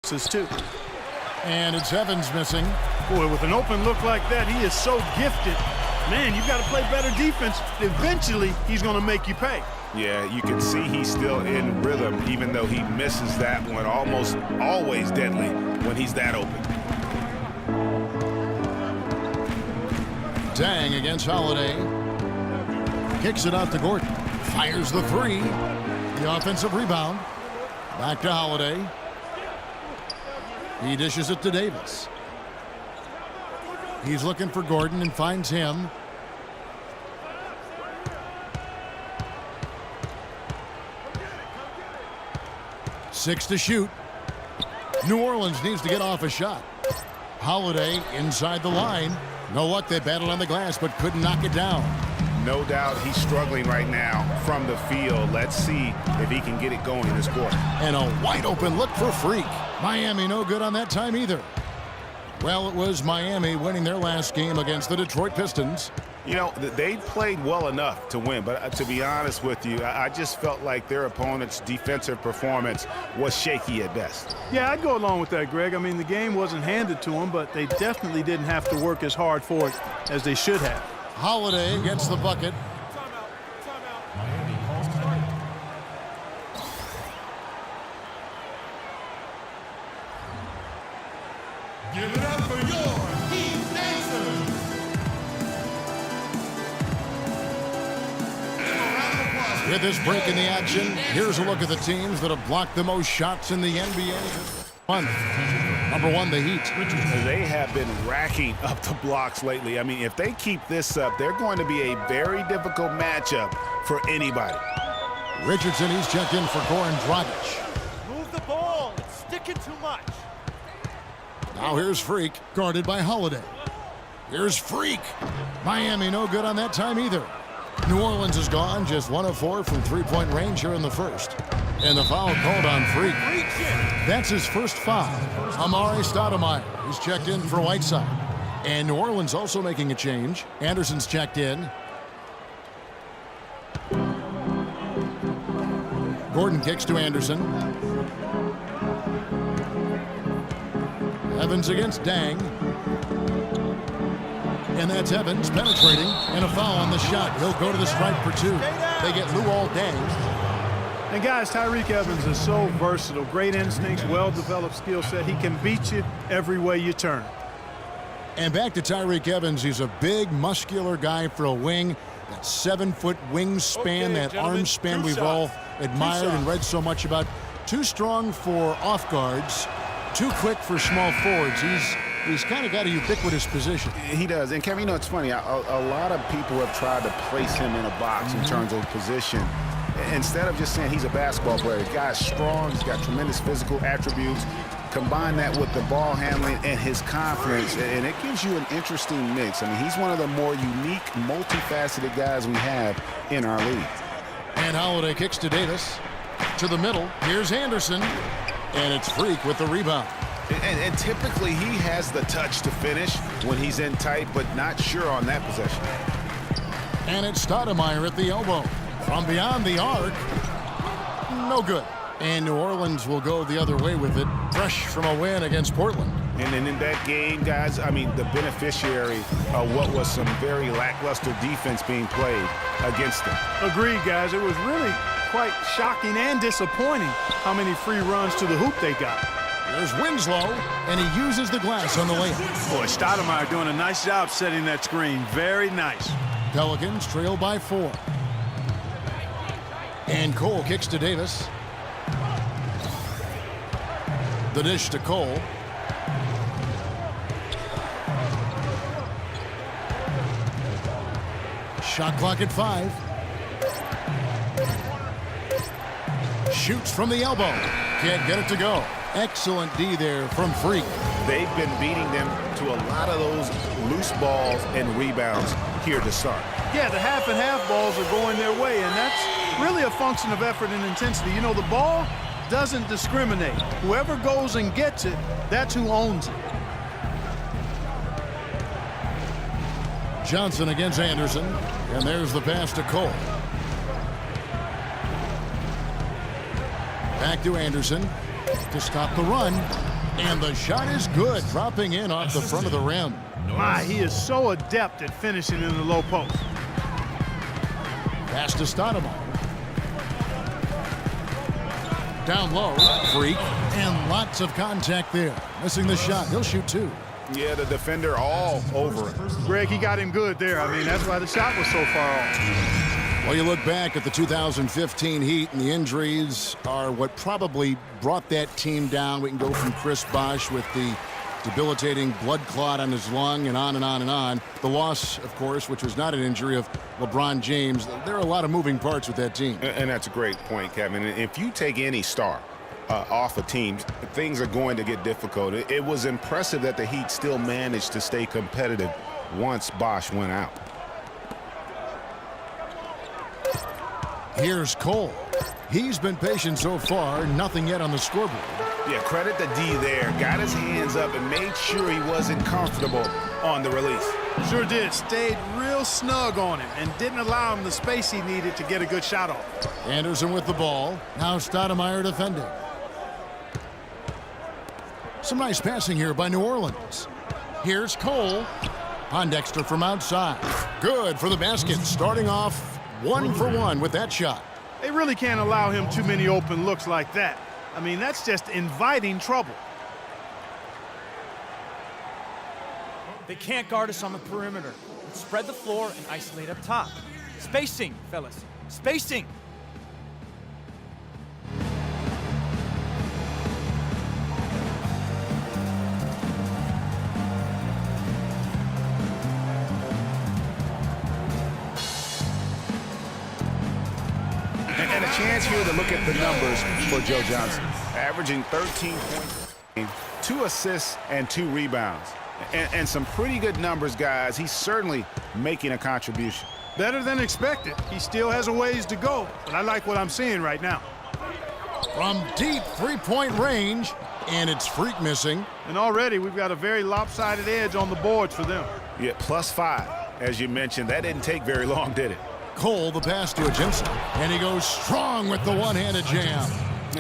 boxes, too. And it's Evans missing. Boy, with an open look like that, he is so gifted. Man, you've got to play better defense. Eventually, he's going to make you pay. Yeah, you can see he's still in rhythm, even though he misses that one. Almost always deadly when he's that open. Dang against Holiday. Kicks it out to Gordon. Fires the three. The offensive rebound. Back to Holiday. He dishes it to Davis. He's looking for Gordon and finds him. Six to shoot. New Orleans needs to get off a shot. Holiday inside the line. No luck. They battled on the glass but couldn't knock it down. No doubt he's struggling right now from the field. Let's see if he can get it going in this quarter. And a wide open look for Freak. Miami no good on that time either. Well, it was Miami winning their last game against the Detroit Pistons. You know, they played well enough to win, but to be honest with you, I just felt like their opponent's defensive performance was shaky at best. Yeah, I'd go along with that, Greg. I mean, the game wasn't handed to them, but they definitely didn't have to work as hard for it as they should have. Holiday gets the bucket. Give it up for your Heath Mason. With this break in the action, here's a look at the teams that have blocked the most shots in the NBA. Number one, the Heat. They have been racking up the blocks lately. I mean, if they keep this up, they're going to be a very difficult matchup for anybody. Richardson, he's checked in for Goran Dragic. Move the ball. It's sticking too much. Now here's Freak, guarded by Holiday. Here's Freak. Miami no good on that time either. New Orleans is gone, just 1 of 4 from three-point range here in the first. And the foul called on Freak. That's his first foul. Amare Stoudemire is checked in for Whiteside. And New Orleans also making a change. Anderson's checked in. Gordon kicks to Anderson. Evans against Dang. And that's Evans penetrating, and a foul on the shot. He'll go to the stripe for two. They get Luol Deng. And guys, Tyreke Evans is so versatile. Great instincts, well-developed skill set. He can beat you every way you turn. And back to Tyreke Evans. He's a big, muscular guy for a wing. That 7-foot wingspan, that arm span we've all admired and read so much about. Too strong for off guards, too quick for small forwards. He's kind of got a ubiquitous position. He does. And, Kevin, you know, it's funny. A lot of people have tried to place him in a box in terms of position. Instead of just saying he's a basketball player, the guy's strong. He's got tremendous physical attributes. Combine that with the ball handling and his confidence, and it gives you an interesting mix. I mean, he's one of the more unique, multifaceted guys we have in our league. And Holiday kicks to Davis. To the middle. Here's Anderson. And it's Freak with the rebound. And typically he has the touch to finish when he's in tight, but not sure on that possession. And it's Stoudemire at the elbow. From beyond the arc. No good. And New Orleans will go the other way with it. Fresh from a win against Portland. And then in that game, guys, I mean, the beneficiary of what was some very lackluster defense being played against them. Agreed, guys. It was really quite shocking and disappointing how many free runs to the hoop they got. There's Winslow, and he uses the glass on the layup. Boy, Stoudemire doing a nice job setting that screen. Very nice. Pelicans trail by 4. And Cole kicks to Davis. The dish to Cole. Shot clock at 5. Shoots from the elbow. Can't get it to go. Excellent D there from Freak. They've been beating them to a lot of those loose balls and rebounds here to start. Yeah, the half and half balls are going their way, and that's really a function of effort and intensity. You know, the ball doesn't discriminate. Whoever goes and gets it, that's who owns it. Johnson against Anderson, and there's the pass to Cole. Back to Anderson to stop the run. And the shot is good, dropping in off the front of the rim. My, he is so adept at finishing in the low post. Pass to Stoudemire. Down low, Freak, and lots of contact there. Missing the shot. He'll shoot 2. Yeah, the defender all over it. Greg, he got him good there. I mean, that's why the shot was so far off. Well, you look back at the 2015 Heat, and the injuries are what probably brought that team down. We can go from Chris Bosh with the debilitating blood clot on his lung and on and on and on. The loss, of course, which was not an injury, of LeBron James. There are a lot of moving parts with that team. And that's a great point, Kevin. If you take any star off a team, things are going to get difficult. It was impressive that the Heat still managed to stay competitive once Bosh went out. Here's Cole. He's been patient so far, nothing yet on the scoreboard. Yeah, credit the D there. Got his hands up and made sure he wasn't comfortable on the release. Sure did. Stayed real snug on him and didn't allow him the space he needed to get a good shot off. Anderson with the ball. Now Stoudemire defending. Some nice passing here by New Orleans. Here's Cole. Pondexter from outside. Good for the basket. Starting off 1 for 1 with that shot. They really can't allow him too many open looks like that. I mean, that's just inviting trouble. They can't guard us on the perimeter. Let's spread the floor and isolate up top. Spacing, fellas. Spacing. And a chance here to look at the numbers for Joe Johnson. Averaging 13 points, 2 assists, and 2 rebounds. And some pretty good numbers, guys. He's certainly making a contribution. Better than expected. He still has a ways to go, but I like what I'm seeing right now. From deep three-point range, and it's Freak missing. And already we've got a very lopsided edge on the boards for them. Yeah, +5. As you mentioned, that didn't take very long, did it? Cole, the pass to Ajinça, and he goes strong with the one-handed jam.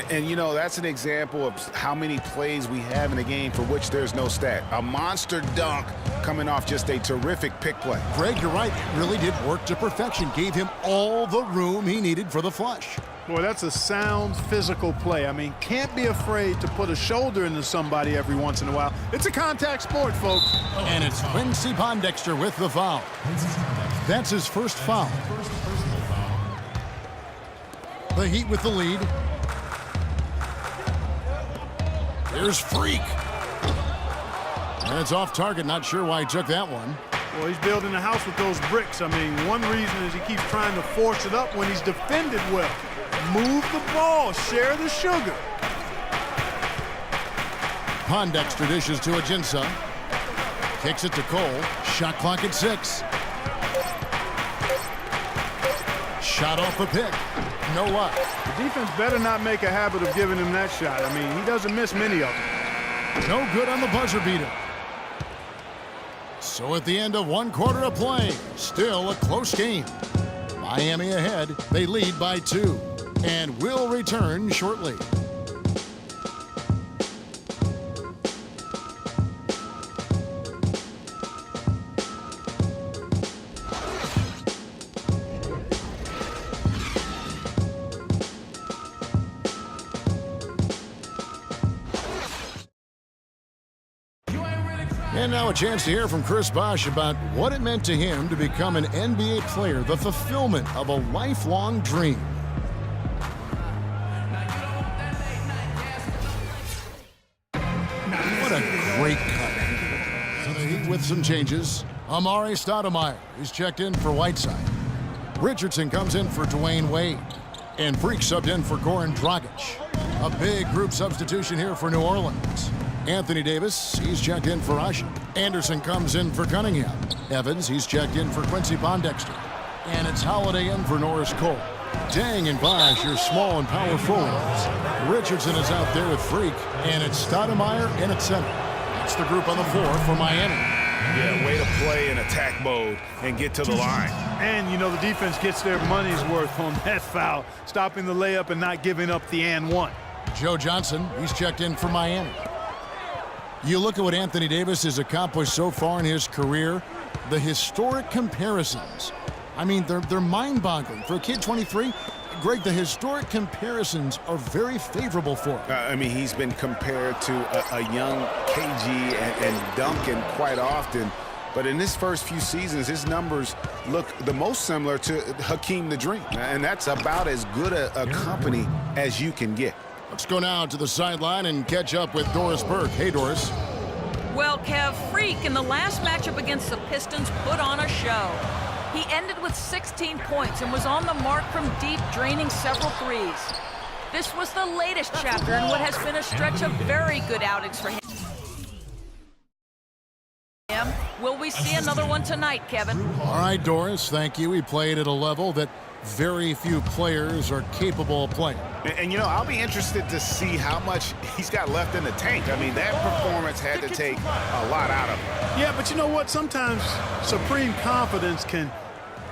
And, you know, that's an example of how many plays we have in a game for which there's no stat. A monster dunk coming off just a terrific pick play. Greg, you're right. It really did work to perfection. Gave him all the room he needed for the flush. Boy, that's a sound physical play. I mean, can't be afraid to put a shoulder into somebody every once in a while. It's a contact sport, folks. And it's Quincy Pondexter with the foul. That's his first foul. The Heat with the lead. Here's Freak. And it's off target. Not sure why he took that one. Well, he's building a house with those bricks. I mean, one reason is he keeps trying to force it up when he's defended well. Move the ball. Share the sugar. Pondexter dishes to Ajinça. Kicks it to Cole. Shot clock at 6. Shot off the pick. No luck. The defense better not make a habit of giving him that shot. I mean, he doesn't miss many of them. No good on the buzzer beater. So at the end of 1 quarter of play, still a close game. Miami ahead. They lead by 2. And will return shortly. And now a chance to hear from Chris Bosh about what it meant to him to become an NBA player, the fulfillment of a lifelong dream. What a great cut. So the Heat with some changes. Amare Stoudemire is checked in for Whiteside. Richardson comes in for Dwayne Wade. And Freak subbed in for Goran Dragic. A big group substitution here for New Orleans. Anthony Davis, he's checked in for Asha. Anderson comes in for Cunningham. Evans, he's checked in for Quincy Pondexter. And it's Holiday in for Norris Cole. Dang and Bosh, your small and power forwards. Richardson is out there with Freak. And it's Stoudemire in at center. That's the group on the floor for Miami. Yeah, way to play in attack mode and get to the line. And, you know, the defense gets their money's worth on that foul, stopping the layup and not giving up the and one. Joe Johnson, he's checked in for Miami. You look at what Anthony Davis has accomplished so far in his career, the historic comparisons. I mean, they're mind-boggling. For a kid 23, Greg, the historic comparisons are very favorable for him. I mean, he's been compared to a young KG and Duncan quite often. But in his first few seasons, his numbers look the most similar to Hakeem the Dream. And that's about as good a company as you can get. Let's go now to the sideline and catch up with Doris Burke. Hey, Doris. Well, Kev, Freak in the last matchup against the Pistons put on a show. He ended with 16 points and was on the mark from deep, draining several threes. This was the latest chapter in what has been a stretch of very good outings for him. Will we see another one tonight, Kevin? All right, Doris, thank you. He played at a level that very few players are capable of playing. And, you know, I'll be interested to see how much he's got left in the tank. I mean, that performance had to take a lot out of him. Yeah, but you know what? Sometimes supreme confidence can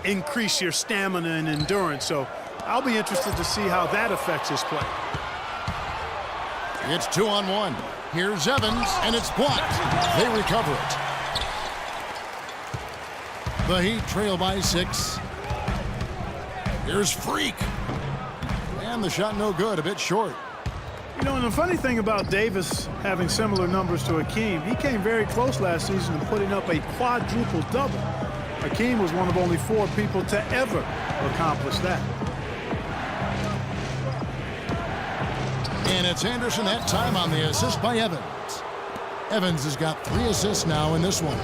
increase your stamina and endurance. So I'll be interested to see how that affects his play. It's 2-on-1. Here's Evans, and it's blocked. They recover it. The Heat trail by 6. Here's Freak. And the shot no good, a bit short. You know, and the funny thing about Davis having similar numbers to Hakeem, he came very close last season to putting up a quadruple double. Hakeem was one of only 4 people to ever accomplish that. And it's Anderson that time on the assist by Evans. Evans has got 3 assists now in this one.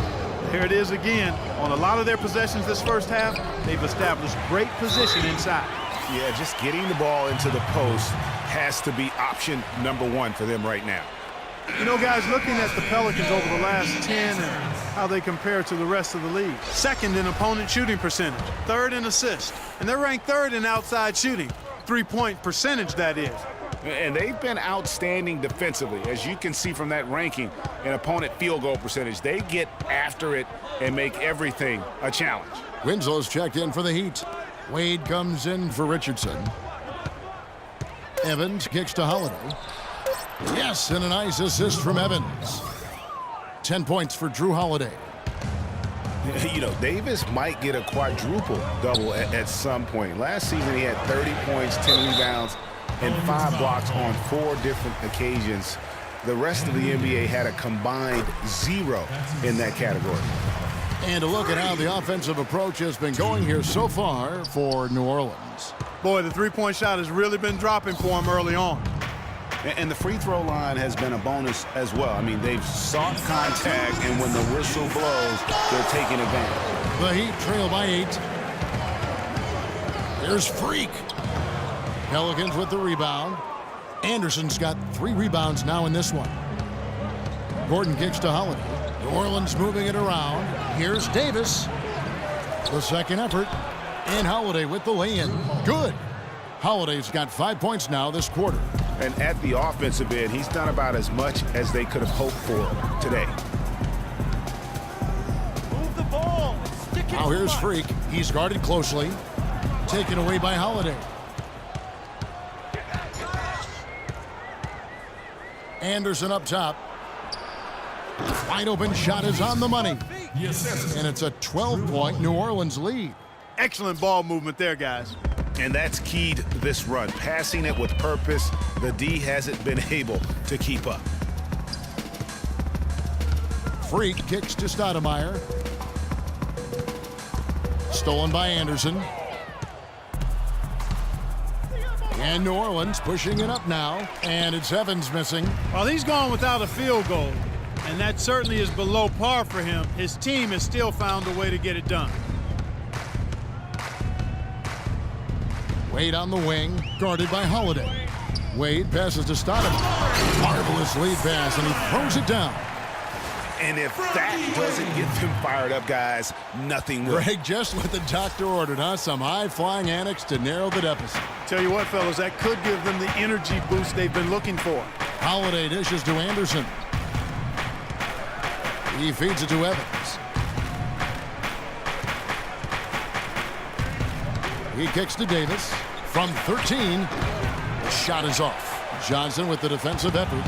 Here it is again. On a lot of their possessions this first half, they've established great position inside. Yeah, just getting the ball into the post has to be option number 1 for them right now. You know, guys, looking at the Pelicans over the last 10 and how they compare to the rest of the league. 2nd in opponent shooting percentage, 3rd in assists, and they're ranked 3rd in outside shooting. 3-point percentage, that is. And they've been outstanding defensively. As you can see from that ranking, in opponent field goal percentage, they get after it and make everything a challenge. Winslow's checked in for the Heat. Wade comes in for Richardson. Evans kicks to Holiday. Yes, and a nice assist from Evans. 10 points for Drew Holiday. You know, Davis might get a quadruple double at some point. Last season, he had 30 points, 10 rebounds, and 5 blocks on 4 different occasions. The rest of the NBA had a combined 0 in that category. And a look at how the offensive approach has been going here so far for New Orleans. Boy, the 3-point shot has really been dropping for him early on. And the free throw line has been a bonus as well. I mean, they've sought contact, and when the whistle blows, they're taking advantage. The Heat trail by 8. There's Freak. Pelicans with the rebound. Anderson's got 3 rebounds now in this one. Gordon kicks to Holiday. New Orleans moving it around. Here's Davis. The second effort. And Holiday with the lay-in. Good. Holiday's got 5 points now this quarter. And at the offensive end, he's done about as much as they could have hoped for today. Move the ball. And stick it Now here's flat. Freak. He's guarded closely. Taken away by Holiday. Anderson up top. Wide open shot is on the money. Yes. And it's a 12-point New Orleans lead. Excellent ball movement there, guys. And that's keyed this run. Passing it with purpose, the D hasn't been able to keep up. Freak kicks to Stoudemire. Stolen by Anderson. And New Orleans pushing it up now. And it's Evans missing. While he's gone without a field goal, and that certainly is below par for him, his team has still found a way to get it done. Wade on the wing, guarded by Holiday. Wade passes to Stoudemire. Marvelous lead pass, and he throws it down. And if that doesn't get them fired up, guys, nothing will. Greg, just what the doctor ordered, huh? Some high-flying antics to narrow the deficit. Tell you what, fellas, that could give them the energy boost they've been looking for. Holiday dishes to Anderson. He feeds it to Evans. He kicks to Davis. From 13, the shot is off. Johnson with the defensive effort.